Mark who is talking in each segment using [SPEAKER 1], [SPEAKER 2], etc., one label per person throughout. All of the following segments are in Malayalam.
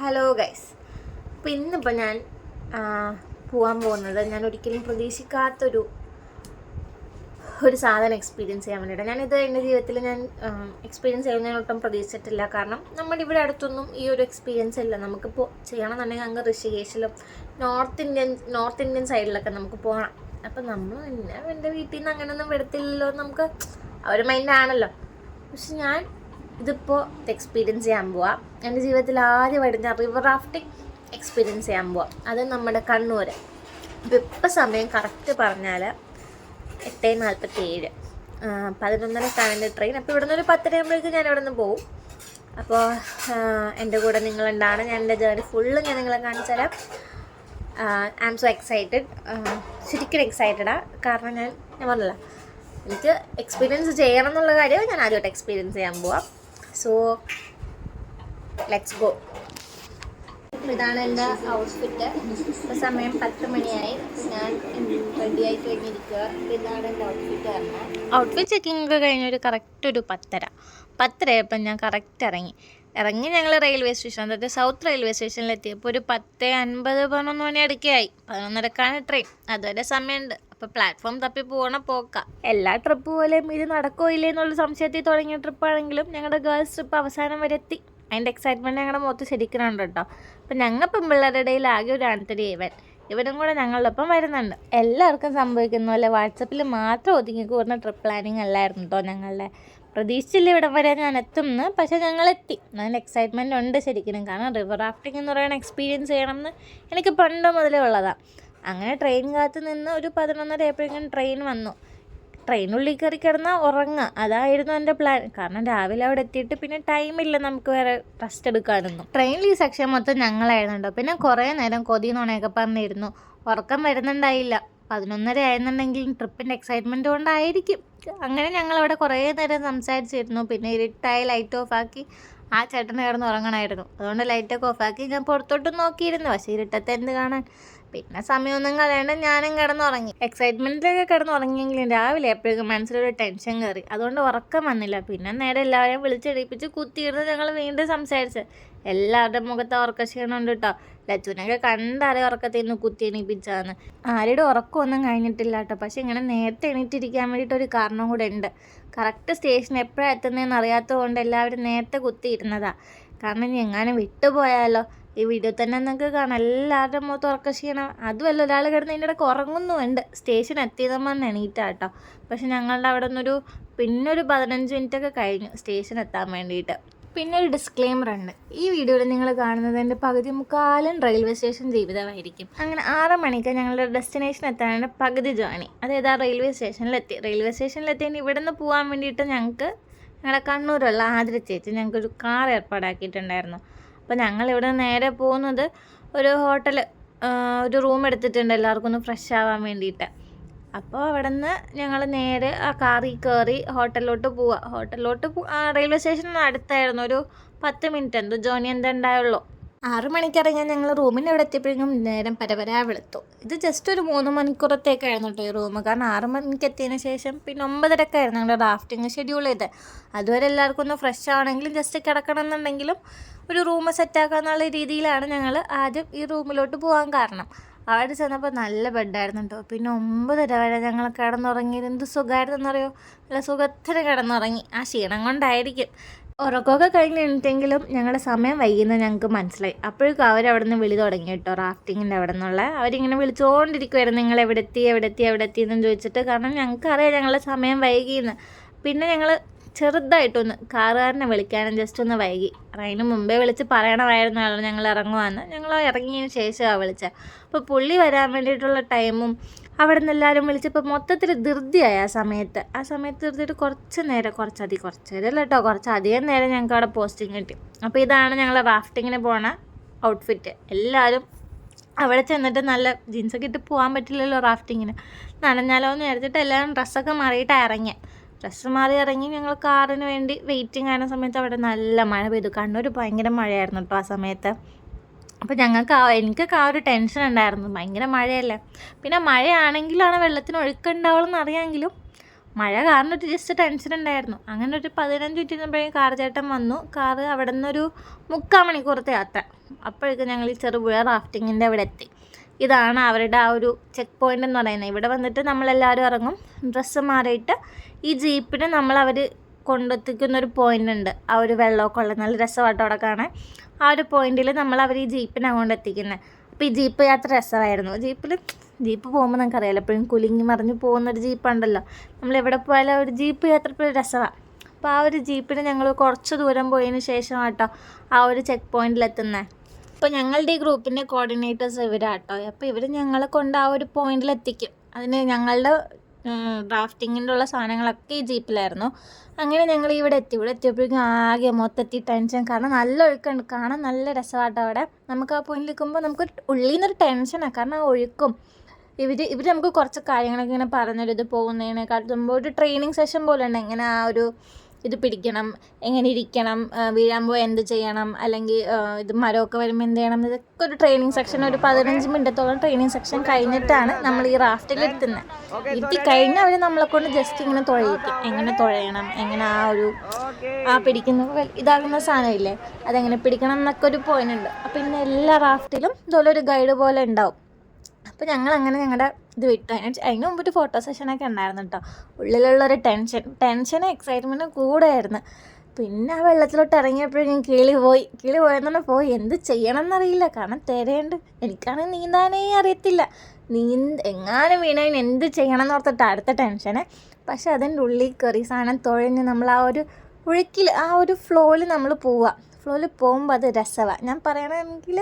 [SPEAKER 1] Hello guys. അപ്പോൾ ഇന്നിപ്പോൾ ഞാൻ പോകാൻ പോകുന്നത് ഞാൻ ഒരിക്കലും പ്രതീക്ഷിക്കാത്തൊരു സാധനം എക്സ്പീരിയൻസ് ചെയ്യാൻ വേണ്ടിയിട്ട്. ഞാനിത് എൻ്റെ ജീവിതത്തിൽ ഞാൻ എക്സ്പീരിയൻസ് ചെയ്യുന്നതിനൊട്ടും പ്രതീക്ഷിച്ചിട്ടില്ല. കാരണം നമ്മുടെ ഇവിടെ അടുത്തൊന്നും ഈ ഒരു എക്സ്പീരിയൻസ് ഇല്ല. നമുക്കിപ്പോൾ ചെയ്യണമെന്നുണ്ടെങ്കിൽ അങ്ങ് ഋഷികേശിലും നോർത്ത് ഇന്ത്യൻ സൈഡിലൊക്കെ നമുക്ക് പോകണം. അപ്പം നമ്മൾ എൻ്റെ വീട്ടിൽ നിന്ന് അങ്ങനെയൊന്നും വിടത്തില്ലല്ലോ, നമുക്ക് ആ ഒരു മൈൻഡാണല്ലോ. പക്ഷെ ഞാൻ ഇതിപ്പോൾ എക്സ്പീരിയൻസ് ചെയ്യാൻ പോവാം. എൻ്റെ ജീവിതത്തിൽ ആദ്യമായിട്ട് ഞാൻ റിവർ റാഫ്റ്റിംഗ് എക്സ്പീരിയൻസ് ചെയ്യാൻ പോവാം. അത് നമ്മുടെ കണ്ണൂർ. ഇപ്പം സമയം കറക്റ്റ് പറഞ്ഞാൽ 8:47, 11:30 ട്രെയിൻ. അപ്പോൾ ഇവിടെ നിന്ന് ഒരു 10 ആകുമ്പോഴേക്കും ഞാൻ ഇവിടെ നിന്ന് പോവും. അപ്പോൾ എൻ്റെ കൂടെ നിങ്ങളുണ്ടാണ്. ഞാൻ എൻ്റെ ജേർണി ഫുള്ള് ഞാൻ നിങ്ങളെ കാണിച്ചു തരാം. I am so excited. ശരിക്കും എക്സൈറ്റഡാണ്. കാരണം ഞാൻ പറഞ്ഞില്ല, എനിക്ക് എക്സ്പീരിയൻസ് ചെയ്യണം എന്നുള്ള കാര്യം ഞാൻ ആദ്യമായിട്ട് എക്സ്പീരിയൻസ് ചെയ്യാൻ പോവാം. So let's go. ഇതാണ് എൻ്റെ ഔട്ട്ഫിറ്റ്. ഇപ്പോൾ സമയം 10 മണിയായി. ഞാൻ റെഡിയായി കഴിഞ്ഞിരിക്കുക. ഇതാണ് എൻ്റെ ഔട്ട്ഫിറ്റ് പറഞ്ഞാൽ. ഔട്ട്ഫിറ്റ് ചെക്കിംഗ് ഒക്കെ കഴിഞ്ഞൊരു കറക്റ്റ് ഒരു 10:30 ആയപ്പോൾ ഞാൻ കറക്റ്റ് ഇറങ്ങി ഞങ്ങൾ റെയിൽവേ സ്റ്റേഷൻ, അതായത് സൗത്ത് റെയിൽവേ സ്റ്റേഷനിലെത്തിയപ്പോൾ ഒരു 10:50, 11 മണി അടുക്കെയായി. 11:30 ട്രെയിൻ. അതുവരെ സമയമുണ്ട്. അപ്പോൾ പ്ലാറ്റ്ഫോം തപ്പി പോകണ പോക്ക. എല്ലാ ട്രിപ്പ് പോലെയും ഇത് നടക്കോ ഇല്ലേ എന്നുള്ള സംശയത്തിൽ തുടങ്ങിയ ട്രിപ്പാണെങ്കിലും ഞങ്ങളുടെ ഗേൾസ് ട്രിപ്പ് അവസാനം വരെ എത്തി. അതിൻ്റെ എക്സൈറ്റ്മെൻറ്റ് ഞങ്ങളുടെ മുഖത്ത് ശരിക്കുന്നുണ്ട് കേട്ടോ. അപ്പം ഞങ്ങൾ പെൺപിള്ളേരുടെ ഇടയിൽ ആകെ ഒരു ആൺതരി ഇവനും കൂടെ ഞങ്ങളുടെ ഒപ്പം വരുന്നുണ്ട്. എല്ലാവർക്കും സംഭവിക്കുന്ന പോലെ വാട്സപ്പിൽ മാത്രം ഒതുങ്ങി കൂടുന്ന ട്രിപ്പ് പ്ലാനിങ് അല്ലായിരുന്നു കേട്ടോ ഞങ്ങളുടെ. പ്രതീക്ഷിച്ചില്ല ഇവിടം വരെ ഞാൻ എത്തുമെന്ന്. പക്ഷേ ഞങ്ങളെത്തി. നല്ല എക്സൈറ്റ്മെൻറ്റ് ഉണ്ട് ശരിക്കും. കാരണം റിവർ റാഫ്റ്റിംഗ് എന്ന് പറയുന്ന എക്സ്പീരിയൻസ് ചെയ്യണമെന്ന് എനിക്ക് പണ്ട് മുതലേ ഉള്ളതാണ്. അങ്ങനെ ട്രെയിൻ കാത്ത് നിന്ന് ഒരു 11:30 ആയപ്പോഴേക്കും ട്രെയിൻ വന്നു. ട്രെയിനുള്ളിൽ കയറി കിടന്നാൽ ഉറങ്ങുക, അതായിരുന്നു എൻ്റെ പ്ലാൻ. കാരണം രാവിലെ അവിടെ എത്തിയിട്ട് പിന്നെ ടൈമില്ല നമുക്ക് വേറെ റെസ്റ്റ് എടുക്കാനൊന്നും. ട്രെയിനിൽ ഈ സെക്ഷൻ മൊത്തം ഞങ്ങളായിരുന്നുണ്ടോ. പിന്നെ കുറേ നേരം കൊതി നുണയൊക്കെ പറഞ്ഞിരുന്നു. ഉറക്കം വരുന്നുണ്ടായില്ല. 11:30 ആയിരുന്നുണ്ടെങ്കിലും ട്രിപ്പിൻ്റെ എക്സൈറ്റ്മെൻറ്റ് കൊണ്ടായിരിക്കും. അങ്ങനെ ഞങ്ങളവിടെ കുറേ നേരം സംസാരിച്ചിരുന്നു. പിന്നെ ഇരുട്ടായി ലൈറ്റ് ഓഫാക്കി ആ ചേട്ടന് കിടന്ന് ഉറങ്ങണമായിരുന്നു. അതുകൊണ്ട് ലൈറ്റൊക്കെ ഓഫാക്കി ഞാൻ പുറത്തോട്ടും നോക്കിയിരുന്നു. പക്ഷേ ഇരുട്ടത്ത് എന്ത് കാണാൻ. പിന്നെ സമയമൊന്നും കളയാണ്ട് ഞാനും കിടന്നുറങ്ങി. എക്സൈറ്റ്മെൻറ്റിലൊക്കെ കിടന്നുറങ്ങിയെങ്കിലും രാവിലെ എപ്പോഴേക്കും മനസ്സിലൊരു ടെൻഷൻ കയറി. അതുകൊണ്ട് ഉറക്കം വന്നില്ല. പിന്നെ നേരെ എല്ലാവരെയും വിളിച്ചെടുപ്പിച്ച് കുത്തിയിരുന്ന് ഞങ്ങൾ വീണ്ടും സംസാരിച്ച്. എല്ലാവരുടെ മുഖത്ത് ഉറക്കക്ഷീണമുണ്ട് കേട്ടോ. ലച്ചുവിനൊക്കെ കണ്ടറിയ ഉറക്കത്തിൽ നിന്ന് കുത്തി എണീപ്പിച്ചാന്ന്. ആരുടെ ഉറക്കമൊന്നും കഴിഞ്ഞിട്ടില്ല കേട്ടോ. പക്ഷെ ഇങ്ങനെ നേരത്തെ എണീറ്റിരിക്കാൻ വേണ്ടിയിട്ടൊരു കാരണം കൂടെ ഉണ്ട്. കറക്റ്റ് സ്റ്റേഷൻ എപ്പോഴാണ് എത്തുന്നതെന്ന് അറിയാത്തത് കൊണ്ട് എല്ലാവരും നേരത്തെ കുത്തിയിരുന്നതാണ്. കാരണം ഇനി എങ്ങാനും വിട്ടുപോയാലോ. ഈ വീഡിയോ തന്നെ നിങ്ങൾക്ക് കാണാം, എല്ലാവരുടെ മുഖത്ത് ഉറക്കക്ഷീണം. അതുമല്ല, ഒരാൾ കിടന്ന് അതിൻ്റെ ഇടയ്ക്ക് ഉറങ്ങുന്നുമുണ്ട്. സ്റ്റേഷൻ എത്തിയതെന്ന് എണീറ്റാട്ടോ. പക്ഷെ ഞങ്ങളുടെ അവിടെ നിന്നൊരു 15 മിനിറ്റൊക്കെ കഴിഞ്ഞു സ്റ്റേഷൻ എത്താൻ വേണ്ടിയിട്ട്. പിന്നെ ഒരു ഡിസ്ക്ലെയിമർ ഉണ്ട്. ഈ വീഡിയോയിൽ നിങ്ങൾ കാണുന്നത് എൻ്റെ പകുതി മുക്കാലും റെയിൽവേ സ്റ്റേഷൻ ജീവിതമായിരിക്കും. അങ്ങനെ 6 മണിക്ക് ഞങ്ങളുടെ ഡെസ്റ്റിനേഷൻ എത്താനാണ് പകുതി ജേണി. അതായത് ആ റെയിൽവേ സ്റ്റേഷനിലെത്തി ഇവിടെ നിന്ന് പോകാൻ വേണ്ടിയിട്ട് ഞങ്ങളുടെ കണ്ണൂരുള്ള ആതിര ചേച്ചി ഞങ്ങൾക്കൊരു കാർ ഏർപ്പാടാക്കിയിട്ടുണ്ടായിരുന്നു. അപ്പോൾ ഞങ്ങളിവിടെ നേരെ പോകുന്നത് ഒരു ഹോട്ടൽ, ഒരു റൂം എടുത്തിട്ടുണ്ട് എല്ലാവർക്കും ഒന്ന് ഫ്രഷ് ആവാൻ വേണ്ടിയിട്ട്. അപ്പോൾ അവിടെ നിന്ന് ഞങ്ങൾ നേരെ ആ കാറിൽ കയറി ഹോട്ടലിലോട്ട് പോവുക. റെയിൽവേ സ്റ്റേഷനിൽ അടുത്തായിരുന്നു. ഒരു 10 മിനിറ്റ് എന്തോ ജേർണി ഉണ്ടായുള്ളൂ. 6 മണിക്ക് ഇറങ്ങിയാൽ ഞങ്ങൾ റൂമിൻ്റെ അവിടെ എത്തിയപ്പോഴേക്കും നേരം പരപരാ വെളുത്തു. ഇത് ജസ്റ്റ് ഒരു 3 മണിക്കൂറത്തേക്കായിരുന്നു കേട്ടോ ഈ റൂം. കാരണം 6 മണിക്ക് എത്തിയതിന് ശേഷം പിന്നെ 9:30 ഞങ്ങളുടെ റാഫ്റ്റിംഗ് ഷെഡ്യൂൾ ചെയ്ത്. അതുവരെ എല്ലാവർക്കും ഒന്ന് ഫ്രഷ് ആവണമെങ്കിലും ജസ്റ്റ് കിടക്കണം എന്നുണ്ടെങ്കിലും ഒരു റൂം സെറ്റാക്കുക എന്നുള്ള രീതിയിലാണ് ഞങ്ങൾ ആദ്യം ഈ റൂമിലോട്ട് പോകാൻ കാരണം. അവിടെ ചെന്നപ്പോൾ നല്ല ബെഡായിരുന്നു കേട്ടോ. പിന്നെ 9:30 വരെ ഞങ്ങൾ കിടന്നുറങ്ങിയത് എന്ത് സുഖമായിരുന്നെന്നറിയോ. നല്ല സുഖത്തിന് കിടന്നുറങ്ങി. ആ ക്ഷീണം കൊണ്ടായിരിക്കും. ഉറക്കമൊക്കെ കഴിഞ്ഞിട്ടെങ്കിലും ഞങ്ങളുടെ സമയം വൈകുന്നത് ഞങ്ങൾക്ക് മനസ്സിലായി. അപ്പോഴേക്കും അവരവിടെ നിന്ന് വിളി തുടങ്ങി കേട്ടോ. റാഫ്റ്റിങ്ങിൻ്റെ അവിടെ നിന്നുള്ള അവരിങ്ങനെ വിളിച്ചുകൊണ്ടിരിക്കുമായിരുന്നു. നിങ്ങൾ എവിടെ എത്തി എന്നും ചോദിച്ചിട്ട്. കാരണം ഞങ്ങൾക്കറിയാം ഞങ്ങളുടെ സമയം വൈകിയെന്ന്. പിന്നെ ഞങ്ങൾ ചെറുതായിട്ടൊന്ന് കാറുകാരനെ വിളിക്കാനും ജസ്റ്റ് ഒന്ന് വൈകി. അതിന് മുമ്പേ വിളിച്ച് പറയണമായിരുന്നല്ലോ ഞങ്ങൾ ഇറങ്ങുവാന്ന്. ഞങ്ങൾ ഇറങ്ങിയതിന് ശേഷമാണ് വിളിച്ചത്. അപ്പോൾ പുള്ളി വരാൻ വേണ്ടിയിട്ടുള്ള ടൈമും അവിടെ നിന്ന് എല്ലാവരും വിളിച്ചപ്പോൾ മൊത്തത്തിൽ ധൃതിയായി. ആ സമയത്ത് ധൃതിയിട്ട് കുറച്ച് നേരം കുറച്ചധികം നേരം ഞങ്ങൾക്ക് അവിടെ പോസ്റ്റിംഗ് കിട്ടി. അപ്പോൾ ഇതാണ് ഞങ്ങൾ റാഫ്റ്റിങ്ങിന് പോണ ഔട്ട്ഫിറ്റ്. എല്ലാവരും അവിടെ ചെന്നിട്ട് നല്ല ജീൻസൊക്കെ ഇട്ട് പോകാൻ പറ്റില്ലല്ലോ റാഫ്റ്റിങ്ങിന്. നനഞ്ഞാലോ എന്ന് വിചാരിച്ചിട്ട് എല്ലാവരും ഡ്രസ്സൊക്കെ മാറിയിട്ടാണ് ഇറങ്ങിയത്. ഡ്രസ്സ് മാറി ഇറങ്ങി ഞങ്ങൾ കാറിന് വേണ്ടി വെയിറ്റിംഗ് ആയിരുന്ന സമയത്ത് അവിടെ നല്ല മഴ പെയ്തു. കണ്ണൂർ ഭയങ്കര മഴയായിരുന്നു കേട്ടോ ആ സമയത്ത്. അപ്പോൾ എനിക്കൊക്കെ ആ ഒരു ടെൻഷൻ ഉണ്ടായിരുന്നു. ഭയങ്കര മഴയല്ലേ. പിന്നെ മഴയാണെങ്കിലാണ് വെള്ളത്തിന് ഒഴുക്കുണ്ടാവുമെന്ന് അറിയാമെങ്കിലും മഴ കാരണം ഒരു ജസ്റ്റ് ടെൻഷൻ ഉണ്ടായിരുന്നു. അങ്ങനെ ഒരു 15 മിനിറ്റ് ഇരുന്നപ്പോഴേക്കും കാർ ചേട്ടൻ വന്നു. കാറ് അവിടെ നിന്നൊരു 3/4 മണിക്കൂറത്തെ യാത്ര. അപ്പോഴേക്കും ഞങ്ങൾ ഈ ചെറുപുഴ റാഫ്റ്റിങ്ങിൻ്റെ അവിടെ എത്തി. ഇതാണ് അവരുടെ ആ ഒരു ചെക്ക് പോയിൻ്റ് എന്ന് പറയുന്നത്. ഇവിടെ വന്നിട്ട് നമ്മളെല്ലാവരും ഇറങ്ങും. ഡ്രസ്സ് മാറിയിട്ട് ഈ ജീപ്പിന് അവർ കൊണ്ടെത്തിക്കുന്നൊരു പോയിൻ്റ് ഉണ്ട്. ആ ഒരു വെള്ളമൊക്കെ ഉള്ള നല്ല രസമായിട്ട് അവിടെ കാണാൻ. ആ ഒരു പോയിന്റിൽ അവർ ഈ ജീപ്പിനാണ് കൊണ്ടെത്തിക്കുന്നത്. അപ്പോൾ ഈ ജീപ്പ് യാത്ര രസമായിരുന്നു. ജീപ്പ് പോകുമ്പോൾ നമുക്കറിയാലോ എപ്പോഴും കുലുങ്ങി മറിഞ്ഞ് പോകുന്നൊരു ജീപ്പുണ്ടല്ലോ. നമ്മളെവിടെ പോയാലും ഒരു ജീപ്പ് യാത്ര എപ്പോഴും രസമാണ്. അപ്പോൾ ആ ഒരു ജീപ്പിന് ഞങ്ങൾ കുറച്ച് ദൂരം പോയതിന് ശേഷം കേട്ടോ ആ ഒരു ചെക്ക് പോയിന്റിലെത്തുന്നത്. അപ്പോൾ ഞങ്ങളുടെ ഈ ഗ്രൂപ്പിൻ്റെ കോർഡിനേറ്റേഴ്സ് ഇവരാട്ടോ. അപ്പോൾ ഇവർ ഞങ്ങളെ കൊണ്ട് ആ ഒരു പോയിന്റിലെത്തിക്കും. അതിന് ഞങ്ങളുടെ ഡ്രാഫ്റ്റിങ്ങിൻ്റെ ഉള്ള സാധനങ്ങളൊക്കെ ഈ ജീപ്പിലായിരുന്നു. അങ്ങനെ ഞങ്ങൾ ഇവിടെ എത്തിയപ്പോഴേക്കും ആകെ മൊത്തത്തിൽ ടെൻഷൻ. കാരണം നല്ല ഒഴുക്കുണ്ട്, കാണാൻ നല്ല രസമാട്ടോ അവിടെ. നമുക്ക് ആ പോയിന്റിൽ നിൽക്കുമ്പോൾ നമുക്ക് ഉള്ളിൽ നിന്നൊരു ടെൻഷനാണ്. കാരണം ആ ഒഴുക്കും ഇവർ നമുക്ക് കുറച്ച് കാര്യങ്ങളൊക്കെ ഇങ്ങനെ പറഞ്ഞൊരു ഇത് പോകുന്നതിനെക്കാട്ടും മുമ്പ് ഒരു ട്രെയിനിങ് സെഷൻ പോലെ ഉണ്ട്. എങ്ങനെ ആ ഒരു ഇത് പിടിക്കണം, എങ്ങനെ ഇരിക്കണം, വീഴാൻ പോയി എന്ത് ചെയ്യണം, അല്ലെങ്കിൽ ഇത് മരമൊക്കെ വരുമ്പോൾ എന്ത് ചെയ്യണം, ഇതൊക്കെ ഒരു ട്രെയിനിങ് സെക്ഷൻ. ഒരു 15 മിനിറ്റത്തോളം ട്രെയിനിങ് സെക്ഷൻ കഴിഞ്ഞിട്ടാണ് നമ്മൾ ഈ റാഫ്റ്റിൽ എത്തുന്നത്. ഇരുത്തി കഴിഞ്ഞ് അവർ നമ്മളെ കൊണ്ട് ജസ്റ്റ് ഇങ്ങനെ തുഴയിക്കും. എങ്ങനെ തുഴയണം, എങ്ങനെ ആ പിടിക്കുന്ന ഇതാകുന്ന സാധനമില്ലേ അതെങ്ങനെ പിടിക്കണം എന്നൊക്കെ ഒരു പോയിന്റ് ഉണ്ട്. അപ്പോൾ ഇന്ന് എല്ലാ റാഫ്റ്റിലും ഇതുപോലെ ഒരു ഗൈഡ് പോലെ ഉണ്ടാവും. അപ്പോൾ ഞങ്ങളങ്ങനെ ഞങ്ങളുടെ ഇത് വിട്ടു. അതിന് മുമ്പ് ഒരു ഫോട്ടോ സെഷനൊക്കെ ഉണ്ടായിരുന്നു കേട്ടോ. ഉള്ളിലുള്ളൊരു ടെൻഷനും എക്സൈറ്റ്മെൻറ്റും കൂടെയായിരുന്നു. പിന്നെ ആ വെള്ളത്തിലോട്ട് ഇറങ്ങിയപ്പോഴും കിളി പോയെന്ന് പറഞ്ഞാൽ പോയി. എന്ത് ചെയ്യണം എന്നറിയില്ല. കാരണം തിരയുണ്ട്. എനിക്കാണെങ്കിൽ നീന്താനേ അറിയത്തില്ല. എങ്ങാനും വീണതിന് എന്ത് ചെയ്യണം എന്ന് ഓർത്തിട്ട് അടുത്ത ടെൻഷന്. പക്ഷെ അതിൻ്റെ ഉള്ളിൽ കയറി സാധനം തുഴഞ്ഞ് നമ്മൾ ആ ഒരു ഒഴുക്കിൽ ആ ഒരു ഫ്ലോയിൽ നമ്മൾ ഫ്ലോയിൽ പോകുമ്പോൾ അത് രസമാണ്. ഞാൻ പറയണമെങ്കിൽ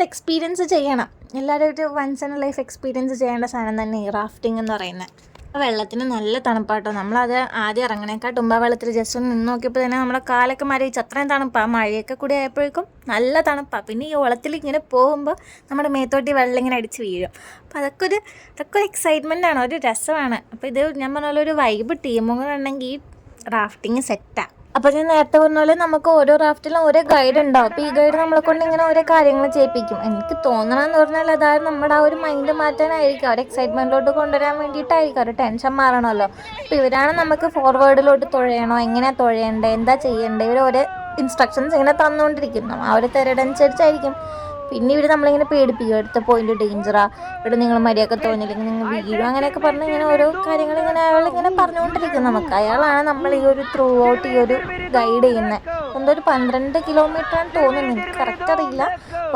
[SPEAKER 1] എക്സ്പീരിയൻസ് ചെയ്യണം. എല്ലാവരും ഒരു വൺസ് ഇൻ ലൈഫ് എക്സ്പീരിയൻസ് ചെയ്യേണ്ട സാധനം തന്നെ ഈ റാഫ്റ്റിംഗ് എന്ന് പറയുന്നത്. ആ വെള്ളത്തിന് നല്ല തണുപ്പാട്ടോ. നമ്മളത് ആദ്യം ഇറങ്ങണേക്കാട്ട് മുമ്പ് ആ വെള്ളത്തിൽ ജസ്റ്റ് ഒന്ന് നിന്ന് നോക്കിയപ്പോൾ തന്നെ നമ്മുടെ കാലൊക്കെ മരവിച്ച് അത്രയും തണുപ്പാണ്. മഴയൊക്കെ കൂടി ആയപ്പോഴേക്കും നല്ല തണുപ്പാണ്. പിന്നെ ഈ വെള്ളത്തിൽ ഇങ്ങനെ പോകുമ്പോൾ നമ്മുടെ മേത്തോട്ടി വെള്ളം ഇങ്ങനെ അടിച്ച് വീഴും. അപ്പോൾ അതൊക്കെ ഒരു എക്സൈറ്റ്മെൻ്റ് ആണ്, ഒരു രസമാണ്. അപ്പോൾ ഇത് ഞാൻ പറഞ്ഞ പോലെ ഒരു വൈബ് ടീമുകളുണ്ടെങ്കിൽ ഈ റാഫ്റ്റിംഗ് സെറ്റാണ്. അപ്പോൾ ഞാൻ നേരത്തെ പറഞ്ഞ പോലെ നമുക്ക് ഓരോ റാഫ്റ്റിലും ഓരോ ഗൈഡ് ഉണ്ടാവും. അപ്പോൾ ഈ ഗൈഡ് നമ്മളെ കൊണ്ട് ഇങ്ങനെ ഓരോ കാര്യങ്ങൾ ചെയ്യിപ്പിക്കും. എനിക്ക് തോന്നണമെന്ന് പറഞ്ഞാൽ അതായത് നമ്മുടെ ആ ഒരു മൈൻഡ് മാറ്റാനായിരിക്കും, ഒരു എക്സൈറ്റ്മെൻറ്റിലോട്ട് കൊണ്ടുവരാൻ വേണ്ടിയിട്ടായിരിക്കും, ഒരു ടെൻഷൻ മാറണമല്ലോ. അപ്പോൾ ഇവരാണ് നമുക്ക് ഫോർവേഡിലോട്ട് തുഴയണോ, എങ്ങനെയാണ് തുഴയേണ്ടത്, എന്താ ചെയ്യേണ്ടത്, ഇവർ ഓരോ ഇൻസ്ട്രക്ഷൻസ് ഇങ്ങനെ തന്നുകൊണ്ടിരിക്കും. ആ ഒരു തിരടനുസരിച്ചായിരിക്കും. പിന്നെ ഇവർ നമ്മളിങ്ങനെ പേടിപ്പിക്കും. അടുത്ത പോയിന്റ് ഡേഞ്ചറാ, ഇവിടെ നിങ്ങൾ മര്യാദ തോന്നില്ലെങ്കിൽ നിങ്ങൾ വീഴും, അങ്ങനെയൊക്കെ പറഞ്ഞ് ഇങ്ങനെ ഓരോ കാര്യങ്ങൾ അയാളിങ്ങനെ പറഞ്ഞുകൊണ്ടിരിക്കും നമുക്ക്. അയാളാണ് നമ്മൾ ഈ ഒരു ത്രൂ ഔട്ട് ഈ ഒരു ഗൈഡ് ചെയ്യുന്നത്. എന്തോ ഒരു 12 കിലോമീറ്ററാണ് തോന്നുന്നു, എനിക്ക് കറക്റ്റ് അറിയില്ല.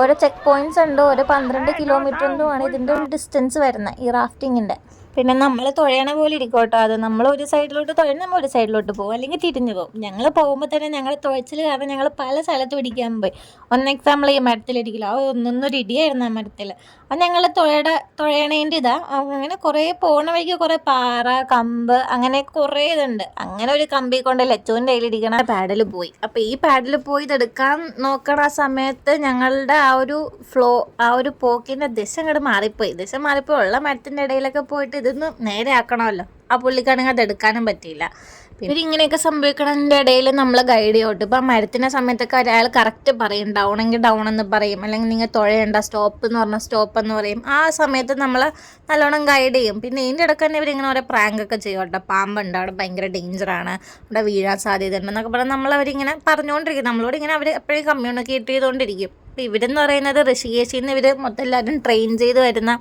[SPEAKER 1] ഓരോ ചെക്ക് പോയിന്റ്സ് ഉണ്ട്. ഓരോ 12 കിലോമീറ്ററിൻ്റെയാണ് ഇതിൻ്റെ ഒരു ഡിസ്റ്റൻസ് വരുന്നത് ഈ റാഫ്റ്റിങ്ങിൻ്റെ. പിന്നെ നമ്മൾ തുഴയണ പോലെ ഇരിക്കും കേട്ടോ. അത് നമ്മൾ ഒരു സൈഡിലോട്ട് തുഴഞ്ഞ് നമ്മൾ ഒരു സൈഡിലോട്ട് പോകും, അല്ലെങ്കിൽ തിരിഞ്ഞു പോകും. ഞങ്ങൾ പോകുമ്പോൾ തന്നെ ഞങ്ങൾ തുഴച്ചിൽ കാരണം ഞങ്ങൾ പല സ്ഥലത്ത് പിടിക്കാൻ പോയി. ഒന്ന് എക്സാമ്പിൾ ഈ മരത്തിലിരിക്കില്ല, ഒന്നൊരു ഇടിയായിരുന്നു ആ മരത്തിൽ. അത് ഞങ്ങൾ തുഴയണേൻ്റെ അങ്ങനെ കുറേ പോകുന്ന വഴിക്ക് കുറേ പാറ, കമ്പ്, അങ്ങനെ കുറേ ഇതുണ്ട്. അങ്ങനെ ഒരു കമ്പി കൊണ്ട് ലച്ചുവിൻ്റെ കയ്യിലിരിക്കണ പാഡിൽ പോയി. അപ്പോൾ ഈ പാഡിൽ പോയി ഇതെടുക്കാൻ നോക്കണ ആ സമയത്ത് ഞങ്ങളുടെ ആ ഒരു പോക്കിൻ്റെ ദിശ അങ്ങോട്ട് മാറിപ്പോയി. ഉള്ള മരത്തിൻ്റെ ഇടയിലൊക്കെ പോയിട്ട് ഇതൊന്ന് നേരെ ആക്കണമല്ലോ. ആ പുള്ളിക്കാണെങ്കിൽ അത് എടുക്കാനും പറ്റിയില്ല. പിന്നെ ഇങ്ങനെയൊക്കെ സംഭവിക്കണതിൻ്റെ ഇടയിൽ നമ്മൾ ഗൈഡ് ചെയ്യോട്ട്. ഇപ്പം ആ മരത്തിൻ്റെ സമയത്തൊക്കെ അയാൾ കറക്റ്റ് പറയും, ഡൗണെങ്കിൽ ഡൗൺ എന്ന് പറയും, അല്ലെങ്കിൽ നിങ്ങൾ തുഴയേണ്ട, സ്റ്റോപ്പ് എന്ന് പറഞ്ഞാൽ സ്റ്റോപ്പ് എന്ന് പറയും. ആ സമയത്ത് നമ്മൾ നല്ലോണം ഗൈഡ് ചെയ്യും. പിന്നെ ഇതിൻ്റെ ഇടയ്ക്ക് തന്നെ ഇവരിങ്ങനെ ഓരോ പ്രാങ്കൊക്കെ ചെയ്യും കേട്ടോ. പാമ്പുണ്ട് അവിടെ, ഭയങ്കര ഡേഞ്ചറാണ്, അവിടെ വീഴാൻ സാധ്യതയുണ്ട് എന്നൊക്കെ പറഞ്ഞാൽ നമ്മളവരിങ്ങനെ പറഞ്ഞുകൊണ്ടിരിക്കും. നമ്മളോട് ഇങ്ങനെ അവർ എപ്പോഴും കമ്മ്യൂണിക്കേറ്റ് ചെയ്തുകൊണ്ടിരിക്കും. അപ്പോൾ ഇവരെന്ന് പറയുന്നത് ഋഷികേശിൽ നിന്ന് ഇവർ മൊത്തം എല്ലാവരും ട്രെയിൻ ചെയ്ത് വരുന്ന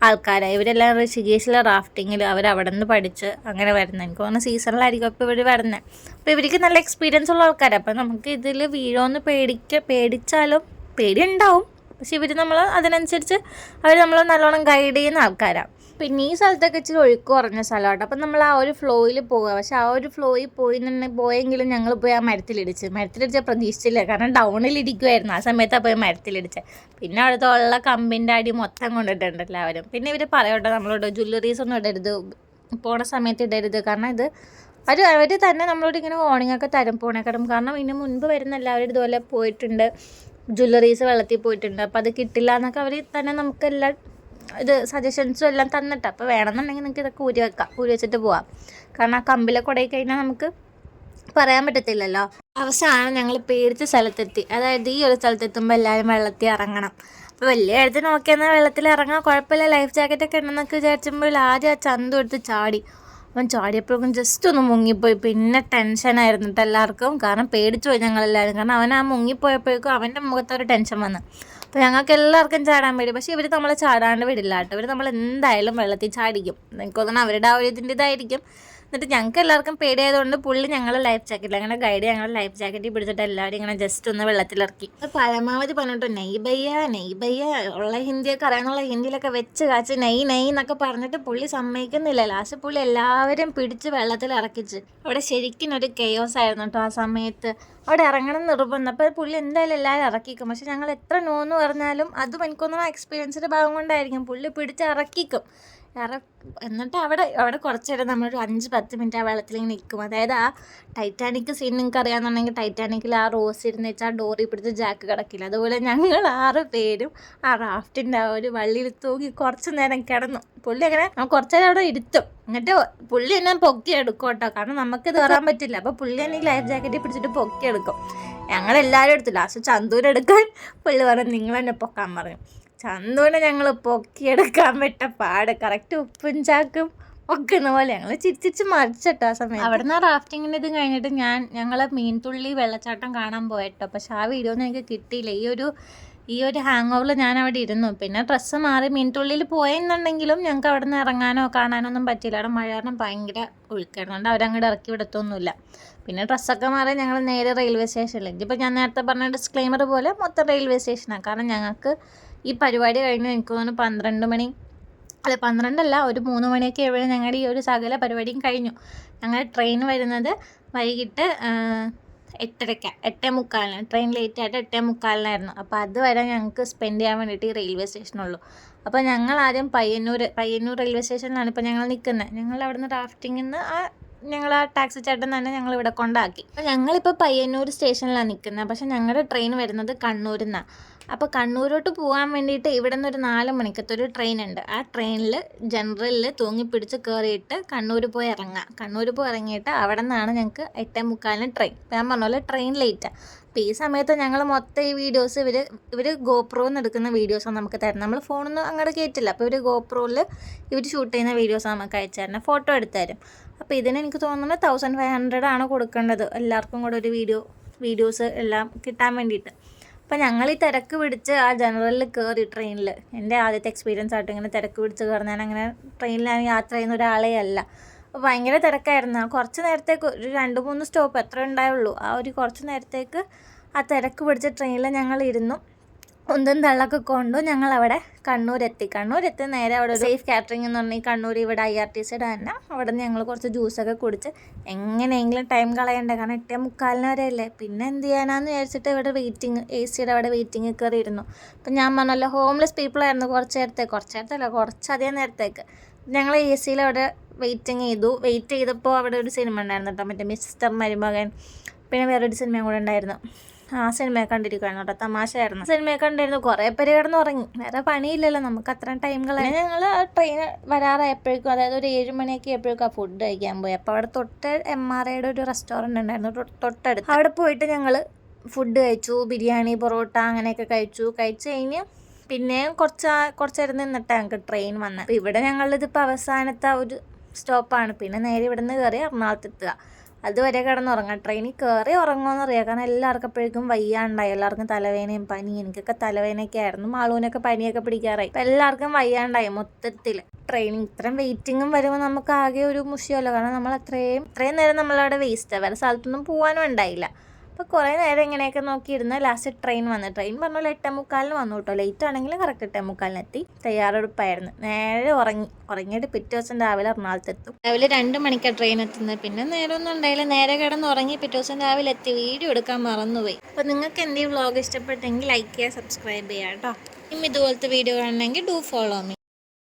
[SPEAKER 1] ആൾക്കാരാണ്. ഇവരെല്ലാം ഋഷികേശിലെ റാഫ്റ്റിങ്ങിൽ അവരവിടെ നിന്ന് പഠിച്ച് അങ്ങനെ വരുന്നത്. എനിക്ക് തോന്നുന്നു സീസണിലായിരിക്കും അപ്പോൾ ഇവർ വരുന്നത്. അപ്പോൾ ഇവർക്ക് നല്ല എക്സ്പീരിയൻസ് ഉള്ള ആൾക്കാരാണ്. അപ്പോൾ നമുക്ക് ഇതിൽ വീഴോന്ന് പേടിച്ചാലും പേടിയുണ്ടാവും. പക്ഷെ ഇവർ അതിനനുസരിച്ച് അവർ നമ്മൾ നല്ലോണം ഗൈഡ് ചെയ്യുന്ന ആൾക്കാരാണ്. പിന്നെ ഈ സ്ഥലത്തൊക്കെ ഇച്ചിരി ഒഴുക്ക് കുറഞ്ഞ സ്ഥലമാട്ടോ. അപ്പം നമ്മൾ ആ ഒരു ഫ്ലോയിൽ പോവുക. പക്ഷെ ആ ഒരു ഫ്ലോയിൽ പോയെങ്കിലും ഞങ്ങൾ പോയി ആ മരത്തിലിടിച്ചാൽ പ്രതീക്ഷിച്ചില്ല. കാരണം ഡൗണിലിരിക്കുമായിരുന്നു ആ സമയത്താണ് പോയി മരത്തിലിടിച്ചത്. പിന്നെ അടുത്തുള്ള കമ്പിൻ്റെ അടി മൊത്തം കൊണ്ടിട്ടുണ്ട് എല്ലാവരും. പിന്നെ ഇവർ പറയട്ടോ നമ്മളോട് ജ്വല്ലറീസ് ഒന്നും ഇടരുത്, പോണ സമയത്ത് ഇടരുത്. കാരണം ഇത് അവർ തന്നെ നമ്മളോട് ഇങ്ങനെ വാർണിംഗ് ഒക്കെ തരും പോണേക്കാട്ടും. കാരണം ഇതിന് മുൻപ് വരുന്ന എല്ലാവരും ഇതുപോലെ പോയിട്ടുണ്ട്, ജ്വല്ലറീസ് വെള്ളത്തിൽ പോയിട്ടുണ്ട്. അപ്പോൾ അത് കിട്ടില്ല എന്നൊക്കെ അവർ തന്നെ നമുക്കെല്ലാം ഇത് സജഷൻസും എല്ലാം തന്നിട്ട്. അപ്പോൾ വേണമെന്നുണ്ടെങ്കിൽ നിങ്ങൾക്ക് ഇതൊക്കെ ഊരി വെച്ചിട്ട് പോവാം. കാരണം ആ കമ്പിലെ കുടയിൽ കഴിഞ്ഞാൽ നമുക്ക് പറയാൻ പറ്റത്തില്ലല്ലോ. അവസാനം ഞങ്ങൾ പേടിച്ച സ്ഥലത്തെത്തി. അതായത് ഈ ഒരു സ്ഥലത്തെത്തുമ്പോൾ എല്ലാവരും വെള്ളത്തിൽ ഇറങ്ങണം. അപ്പോൾ വലിയ കാര്യത്തിൽ നോക്കിയെന്നാൽ വെള്ളത്തിൽ ഇറങ്ങാൻ കുഴപ്പമില്ല, ലൈഫ് ജാക്കറ്റൊക്കെ ഉണ്ടെന്നൊക്കെ വിചാരിച്ചുമ്പോൾ ആദ്യം ആ ചന്തു എടുത്ത് ചാടി. അവൻ ചാടിയപ്പോഴേക്കും ജസ്റ്റ് ഒന്ന് മുങ്ങിപ്പോയി. പിന്നെ ടെൻഷനായിരുന്നു കേട്ടോ എല്ലാവർക്കും, കാരണം പേടിച്ചു പോയി ഞങ്ങളെല്ലാവരും. കാരണം അവൻ ആ മുങ്ങിപ്പോയപ്പോഴേക്കും അവൻ്റെ മുഖത്തൊരു ടെൻഷൻ വന്നു. അപ്പോൾ ഞങ്ങൾക്ക് എല്ലാവർക്കും ചാടാൻ പേടി. പക്ഷേ ഇവർ നമ്മളെ ചാടാണ്ട് വിടില്ല കേട്ടോ. ഇവർ നമ്മൾ എന്തായാലും വെള്ളത്തിൽ ചാടിക്കും. എനിക്ക് തോന്നുന്നു അവരുടെ ആ ഒരു ഇതിൻ്റെ ഇതായിരിക്കും. എന്നിട്ട് ഞങ്ങൾക്ക് എല്ലാവർക്കും പേടിയായതുകൊണ്ട് പുള്ളി ഞങ്ങൾ ലൈഫ് ജാക്കറ്റിൽ, അങ്ങനെ ഗൈഡ് ഞങ്ങൾ ലൈഫ് ജാക്കറ്റിൽ പിടിച്ചിട്ട് എല്ലാവരും ഇങ്ങനെ ജസ്റ്റ് ഒന്ന് വെള്ളത്തിലിറക്കി. പരമാവധി പറഞ്ഞിട്ട് നെയ് ബയ്യ ഉള്ള ഹിന്ദിയൊക്കെ അറിയാനുള്ള ഹിന്ദിയിലൊക്കെ വെച്ച് കാച്ച് നെയ് എന്നൊക്കെ പറഞ്ഞിട്ട് പുള്ളി സമ്മതിക്കുന്നില്ല. ലാസ്റ്റ് പുള്ളി എല്ലാവരും പിടിച്ച് വെള്ളത്തിൽ ഇറക്കിച്ച്. അവിടെ ശരിക്കും ഒരു കെയോസ് ആയിരുന്നു കേട്ടോ ആ സമയത്ത്. അവിടെ ഇറങ്ങണം നിർബന്ധം. അപ്പോൾ പുള്ളി എന്തായാലും എല്ലാവരും ഇറക്കിക്കും. പക്ഷെ ഞങ്ങൾ എത്ര നോന്ന് പറഞ്ഞാലും അതും എനിക്കൊന്നും എക്സ്പീരിയൻസിൻ്റെ ഭാഗം കൊണ്ടായിരിക്കും, പുള്ളി പിടിച്ച് ഇറക്കിക്കും. എന്നിട്ട് അവിടെ കുറച്ച് നേരം നമ്മളൊരു 5-10 മിനിറ്റ് ആ വെള്ളത്തിലിങ്ങനെ നിൽക്കും. അതായത് ആ ടൈറ്റാനിക് സീൻ നിങ്ങൾക്ക് അറിയാമെന്നുണ്ടെങ്കിൽ ടൈറ്റാനിക്കിൽ ആ റോസ് ഇരുന്ന് വെച്ചാൽ ആ ഡോറി പിടിച്ച് ജാക്ക് കിടക്കില്ല. അതുപോലെ ഞങ്ങൾ 6 പേരും ആ റാഫ്റ്റിൻ്റെ ആ ഒരു വള്ളിയിൽ തൂങ്ങി കുറച്ച് നേരം കിടന്നു. പുള്ളി അങ്ങനെ കുറച്ച് നേരം അവിടെ ഇരുത്തും. എന്നിട്ട് പുള്ളി എന്നെ പൊക്കിയെടുക്കും കേട്ടോ, കാരണം നമുക്കിത് കയറാൻ പറ്റില്ല. അപ്പോൾ പുള്ളി എന്നെ ഈ ലൈഫ് ജാക്കറ്റിൽ പിടിച്ചിട്ട് പൊക്കിയെടുക്കും. ഞങ്ങളെല്ലാവരും എടുത്തു. ലാസ്റ്റ് ചന്തൂരെടുക്കാൻ പുള്ളി പറഞ്ഞു നിങ്ങൾ എന്നെ പൊക്കാൻ പറഞ്ഞു. ചന്തുവിനെ ഞങ്ങൾ പൊക്കിയെടുക്കാൻ പറ്റ പാട്, കറക്റ്റ് ഉപ്പും ചാക്കും ഒക്കുന്ന പോലെ ഞങ്ങൾ ചിരിച്ചിച്ച് മരിച്ചിട്ടോ ആ സമയം. അവിടെ നിന്ന് റാഫ്റ്റിങ്ങിൻ്റെ ഇത് കഴിഞ്ഞിട്ട് ഞങ്ങൾ മീൻതുള്ളി വെള്ളച്ചാട്ടം കാണാൻ പോയിട്ടോ. പക്ഷെ ആ വീഡിയോ ഒന്നും എനിക്ക് കിട്ടിയില്ല. ഈ ഒരു ഹാങ് ഓവറിൽ ഞാൻ അവിടെ ഇരുന്നു. പിന്നെ ഡ്രസ്സ് മാറി മീൻതുള്ളിയിൽ പോയെന്നുണ്ടെങ്കിലും ഞങ്ങൾക്ക് അവിടെ നിന്ന് ഇറങ്ങാനോ കാണാനോ ഒന്നും പറ്റില്ല. അവിടെ മഴ കാരണം ഭയങ്കര ഒഴുക്കായിരുന്നുകൊണ്ട് അവരങ്ങോട്ട് ഇറക്കി വിടത്തൊന്നുമില്ല. പിന്നെ ഡ്രസ്സൊക്കെ മാറി ഞങ്ങൾ നേരെ റെയിൽവേ സ്റ്റേഷനിലേക്ക്. ഇപ്പോൾ ഞാൻ നേരത്തെ പറഞ്ഞ ഡിസ്ക്ലെയിമർ പോലെ മൊത്തം റെയിൽവേ സ്റ്റേഷനാണ്. കാരണം ഞങ്ങൾക്ക് ഈ പരിപാടി കഴിഞ്ഞ് എനിക്ക് തോന്നുന്നു 12 മണി, അല്ല 12 ഒരു 3 മണിയൊക്കെ ആയപ്പോഴും ഞങ്ങളുടെ ഈ ഒരു സകല പരിപാടിയും കഴിഞ്ഞു. ഞങ്ങളുടെ ട്രെയിൻ വരുന്നത് വൈകിട്ട് 8:45 ട്രെയിൻ ലേറ്റായിട്ട് 8:45 അപ്പോൾ അതുവരെ ഞങ്ങൾക്ക് സ്പെൻഡ് ചെയ്യാൻ വേണ്ടിയിട്ട് ഈ റെയിൽവേ സ്റ്റേഷനുള്ളൂ. അപ്പോൾ ഞങ്ങൾ ആദ്യം പയ്യന്നൂർ റെയിൽവേ സ്റ്റേഷനിലാണ് ഇപ്പോൾ ഞങ്ങൾ നിൽക്കുന്നത്. ഞങ്ങൾ അവിടെ നിന്ന് റാഫ്റ്റിങ്ങിൽ നിന്ന് ഞങ്ങൾ ആ ടാക്സി ചേട്ടൻ തന്നെ ഞങ്ങൾ ഇവിടെ കൊണ്ടാക്കി. അപ്പോൾ ഞങ്ങളിപ്പോൾ പയ്യന്നൂർ സ്റ്റേഷനിലാണ് നിൽക്കുന്നത്. പക്ഷേ ഞങ്ങളുടെ ട്രെയിൻ വരുന്നത് കണ്ണൂരിൽ നിന്നാണ്. അപ്പോൾ കണ്ണൂരോട്ട് പോകാൻ വേണ്ടിയിട്ട് ഇവിടെ നിന്ന് ഒരു 4 മണിക്കത്തെ ഒരു ട്രെയിൻ ഉണ്ട്. ആ ട്രെയിനിൽ ജനറലിൽ തൂങ്ങിപ്പിടിച്ച് കയറിയിട്ട് കണ്ണൂർ പോയി ഇറങ്ങാം. കണ്ണൂർ പോയി ഇറങ്ങിയിട്ട് അവിടെ നിന്നാണ് ഞങ്ങൾക്ക് 8:45 ട്രെയിൻ. ഞാൻ പറഞ്ഞ പോലെ ട്രെയിൻ ലേറ്റാണ്. അപ്പോൾ ഈ സമയത്ത് ഞങ്ങൾ മൊത്തം ഈ വീഡിയോസ് ഇവർ ഗോപ്രോന്ന് എടുക്കുന്ന വീഡിയോസാണ് നമുക്ക് തരുന്നത്. നമ്മൾ ഫോണൊന്നും അങ്ങോട്ട് കയറ്റില്ല. അപ്പോൾ ഇവർ ഗോപ്രോയിൽ ഇവർ ഷൂട്ട് ചെയ്യുന്ന വീഡിയോസ് നമുക്ക് അയച്ചു തരണം, ഫോട്ടോ എടുത്തു തരും. അപ്പോൾ ഇതിന് എനിക്ക് തോന്നുന്നത് 1500 ആണ് കൊടുക്കേണ്ടത് എല്ലാവർക്കും കൂടെ ഒരു വീഡിയോസ് എല്ലാം കിട്ടാൻ വേണ്ടിയിട്ട്. അപ്പോൾ ഞങ്ങൾ ഈ തിരക്ക് പിടിച്ച് ആ ജനറലിൽ കയറി ട്രെയിനിൽ. എൻ്റെ ആദ്യത്തെ എക്സ്പീരിയൻസ് ആയിട്ട് ഇങ്ങനെ തിരക്ക് പിടിച്ച് കയറി. ഞാൻ അങ്ങനെ ട്രെയിനിലാണ് യാത്ര ചെയ്യുന്ന ഒരാളേ അല്ല. അപ്പോൾ ഭയങ്കര തിരക്കായിരുന്നു. കുറച്ച് നേരത്തേക്ക് ഒരു 2-3 സ്റ്റോപ്പ് എത്ര ഉണ്ടായുള്ളൂ. ആ ഒരു കുറച്ച് നേരത്തേക്ക് ആ തിരക്ക് പിടിച്ച ട്രെയിനിൽ ഞങ്ങൾ ഇരുന്നു. ഉന്തും തള്ളൊക്കെ കൊണ്ടു ഞങ്ങളവിടെ കണ്ണൂരെത്തി നേരെ അവിടെ ഒരു സേഫ് കാറ്ററിംഗ് എന്ന് പറഞ്ഞാൽ കണ്ണൂർ ഇവിടെ IRTCയുടെ തന്നെ. അവിടെ നിന്ന് ഞങ്ങൾ കുറച്ച് ജ്യൂസൊക്കെ കുടിച്ച് എങ്ങനെയെങ്കിലും ടൈം കളയണ്ടേ, കാരണം 8:45 വരെ അല്ലേ. പിന്നെ എന്ത് ചെയ്യാനാന്ന് വിചാരിച്ചിട്ട് ഇവിടെ വെയിറ്റിംഗ്, AC-യുടെ അവിടെ വെയിറ്റിംഗ് കയറി ഇരുന്നു. അപ്പം ഞാൻ പറഞ്ഞല്ലോ ഹോംലെസ് പീപ്പിളായിരുന്നു കുറച്ചധികം നേരത്തേക്ക്. ഞങ്ങൾ AC-യിൽ അവിടെ വെയിറ്റ് ചെയ്തപ്പോൾ അവിടെ ഒരു സിനിമ ഉണ്ടായിരുന്നു കേട്ടോ, മറ്റേ മിസ്റ്റർ മരുമകൻ. പിന്നെ വേറൊരു സിനിമയും കൂടെ ഉണ്ടായിരുന്നു. ആ സിനിമയെ കണ്ടിരിക്കുകയായിരുന്നു കേട്ടോ, തമാശയായിരുന്നു. സിനിമയെ കണ്ടിരുന്നു. കുറേ പേര് കിടന്ന് ഉറങ്ങി. വേറെ പണിയില്ലല്ലോ നമുക്ക് അത്രയും ടൈം കളയാൻ. ഞങ്ങൾ ട്രെയിൻ വരാറായപ്പോഴേക്കും, അതായത് ഒരു 7 മണിയൊക്കെ ആയപ്പോഴേക്കും ആ ഫുഡ് കഴിക്കാൻ പോയി. അപ്പോൾ അവിടെ തൊട്ട് MRAയുടെ ഒരു റെസ്റ്റോറൻറ്റ് ഉണ്ടായിരുന്നു തൊട്ടടുത്ത്. അവിടെ പോയിട്ട് ഞങ്ങൾ ഫുഡ് കഴിച്ചു. ബിരിയാണി, പൊറോട്ട അങ്ങനെയൊക്കെ കഴിച്ചു കഴിഞ്ഞ് പിന്നെയും കുറച്ചേരം നിന്നിട്ട് ഞങ്ങൾക്ക് ട്രെയിൻ വന്നത്. അപ്പോൾ ഇവിടെ ഞങ്ങളിതിപ്പോൾ അവസാനത്തെ ഒരു സ്റ്റോപ്പാണ്. പിന്നെ നേരെ ഇവിടെ നിന്ന് കയറി എറണാകുളത്തെത്തുക. അതുവരെ കിടന്നുറങ്ങാം. ട്രെയിനിൽ കയറി ഉറങ്ങുമെന്ന് അറിയാം, കാരണം എല്ലാവർക്കും അപ്പോഴേക്കും വയ്യാണ്ടായി. എല്ലാവർക്കും തലവേനയും പനി, എനിക്കൊക്കെ തലവേനയൊക്കെ ആയിരുന്നു. മാളൂനൊക്കെ പനിയൊക്കെ പിടിക്കാറായി. അപ്പം എല്ലാവർക്കും വയ്യാണ്ടായി മൊത്തത്തിൽ. ട്രെയിനിങ് ഇത്രയും വെയിറ്റിങ്ങും വരുമ്പോൾ നമുക്ക് ആകെ ഒരു മുഷിയല്ലോ, കാരണം നമ്മൾ ഇത്രയും നേരം നമ്മളവിടെ വേസ്റ്റ്. വേറെ സ്ഥലത്തൊന്നും പോകാനും ഉണ്ടായില്ല. അപ്പോൾ കുറേ നേരം ഇങ്ങനെയൊക്കെ നോക്കിയിരുന്ന് ലാസ്റ്റ് ട്രെയിൻ പറഞ്ഞാൽ 8:45 വന്നു കേട്ടോ. ലേറ്റ് ആണെങ്കിലും കറക്റ്റ് 8:45 എത്തി. തയ്യാറെടുപ്പായിരുന്നു. നേരെ ഉറങ്ങിയിട്ട് പിറ്റേ ദിവസം രാവിലെ എറണാകുളത്തെത്തും. രാവിലെ 2 മണിക്കാണ് ട്രെയിൻ എത്തുന്നത്. പിന്നെ നേരമൊന്നും ഉണ്ടായില്ല, നേരെ കിടന്നുറങ്ങി പിറ്റേ ദിവസം രാവിലെ എത്തി. വീഡിയോ എടുക്കാൻ മറന്നുപോയി. അപ്പോൾ നിങ്ങൾക്ക് എൻ്റെ ഈ വ്ളോഗ് ഇഷ്ടപ്പെട്ടെങ്കിൽ ലൈക്ക് ചെയ്യുക, സബ്സ്ക്രൈബ് ചെയ്യുക കേട്ടോ. ഇതുപോലത്തെ വീഡിയോ കാണണമെങ്കിൽ ഡു ഫോളോ മീ.